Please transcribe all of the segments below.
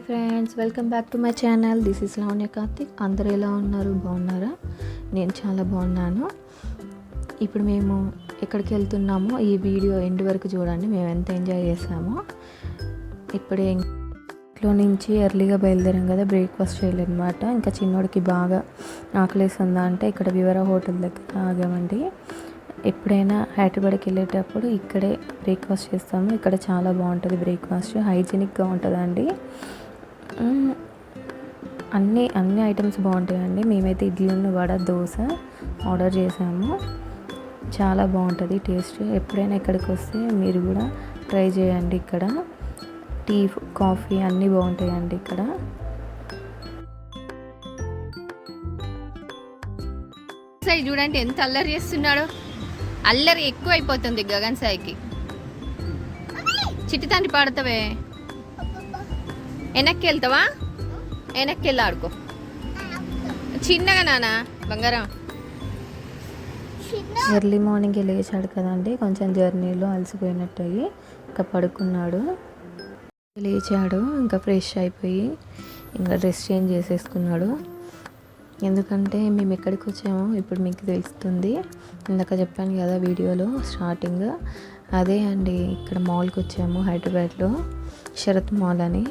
Friends, welcome back to my channel. This is Lavanya Karthik. అందరూ ఎలా ఉన్నారు? బాగున్నారా? నేను చాలా బాగున్నాను. ఇప్పుడు మేము ఎక్కడికి వెళ్తున్నామో ఈ వీడియో ఎండ్ వరకు చూడండి. మేము ఎంత ఎంజాయ్ చేసామో. ఇప్పుడే ఇంట్లో నుంచి ఎర్లీగా బయలుదేరాం కదా, బ్రేక్ఫాస్ట్ చేయాలన్నమాట. ఇంకా చిన్నోడికి బాగా ఆకలేస్తుందా అంటే ఇక్కడ వివరా హోటల్ దగ్గర ఆగామండి. ఎప్పుడైనా హైదరాబాద్కి వెళ్ళేటప్పుడు ఇక్కడే బ్రేక్ఫాస్ట్ చేస్తాము. ఇక్కడ చాలా బాగుంటుంది బ్రేక్ఫాస్ట్, హైజీనిక్గా ఉంటుందండి. అన్ని ఐటమ్స్ బాగుంటాయండి. మేమైతే ఇడ్లీను వడ దోశ ఆర్డర్ చేసాము. చాలా బాగుంటుంది టేస్ట్. ఎప్పుడైనా ఇక్కడికి వస్తే మీరు కూడా ట్రై చేయండి. ఇక్కడ టీ కాఫీ అన్నీ బాగుంటాయండి ఇక్కడ. సాయి చూడండి ఎంత అల్లరి చేస్తున్నాడు. అల్లరి ఎక్కువ అయిపోతుంది గగన్ సాయికి. చిట్టి తండ్రి పాడతావే, వెనక్కి వెళ్తావా? వెనక్కి వెళ్ళి ఆడుకో చిన్నగా నానా బంగారం. ఎర్లీ మార్నింగ్ లేచాడు కదండి, కొంచెం జర్నీలో అలసిపోయినట్టు అయ్యి ఇంకా పడుకున్నాడు. లేచాడు, ఇంకా ఫ్రెష్ అయిపోయి ఇంకా డ్రెస్ చేంజ్ చేసేసుకున్నాడు. ఎందుకంటే మేము ఎక్కడికి వచ్చామో ఇప్పుడు మీకు తెలుస్తుంది. ఇందాక చెప్పాను కదా వీడియోలో స్టార్టింగ్, అదే అండి. ఇక్కడ మాల్కి వచ్చాము, హైదరాబాద్లో శరత్ మాల్ అని.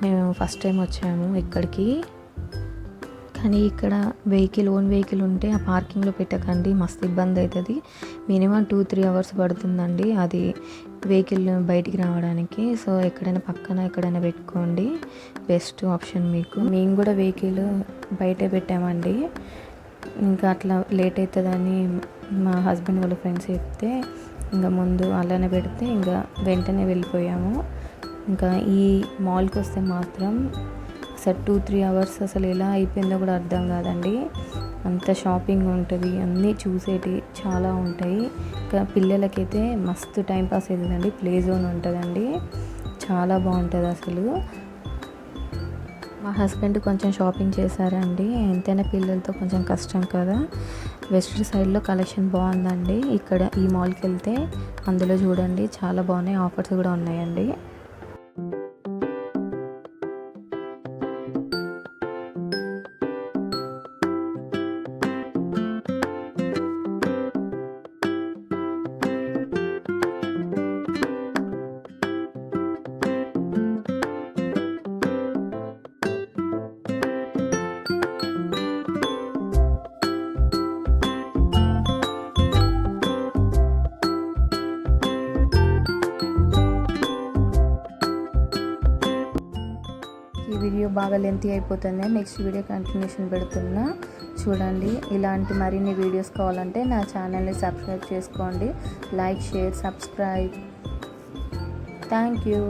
మేము ఫస్ట్ టైం వచ్చాము ఇక్కడికి. కానీ ఇక్కడ ఓన్ వెహికల్ ఉంటే ఆ పార్కింగ్లో పెట్టకండి, మస్తు ఇబ్బంది అవుతుంది. మినిమం 2-3 అవర్స్ పడుతుందండి అది వెహికల్ బయటికి రావడానికి. సో ఎక్కడైనా పక్కన ఎక్కడైనా పెట్టుకోండి, బెస్ట్ ఆప్షన్ మీకు. మేము కూడా వెహికల్ బయటే పెట్టామండి. ఇంకా అట్లా లేట్ అవుతుందని మా హస్బెండ్ వాళ్ళ ఫ్రెండ్స్ చెప్తే ఇంకా ముందు అలానే పెడితే ఇంకా వెంటనే వెళ్ళిపోయాము. ఇంకా ఈ మాల్కి వస్తే మాత్రం అసలు 2-3 అవర్స్ అసలు ఎలా అయిపోయిందో కూడా అర్థం కాదండి. అంత షాపింగ్ ఉంటుంది, అన్నీ చూసేటి చాలా ఉంటాయి. ఇంకా పిల్లలకైతే మస్తు టైంపాస్ అవుతుందండి. ప్లే జోన్ ఉంటుందండి, చాలా బాగుంటుంది అసలు. మా హస్బెండ్ కొంచెం షాపింగ్ చేశారండి. ఎంతైనా పిల్లలతో కొంచెం కష్టం కదా. వెస్ట్ సైడ్లో కలెక్షన్ బాగుందండి. ఇక్కడ ఈ మాల్కి వెళ్తే అందులో చూడండి చాలా బాగున్నాయి, ఆఫర్స్ కూడా ఉన్నాయండి. ఈ వీడియో బాగా లెంతీ అయిపోతుంది. నెక్స్ట్ వీడియో కంటిన్యూషన్ పెడుతున్నా చూడండి. ఇలాంటి మరిన్ని వీడియోస్ కావాలంటే నా ఛానల్ని సబ్స్క్రైబ్ చేసుకోండి. Like, share, subscribe. Thank you.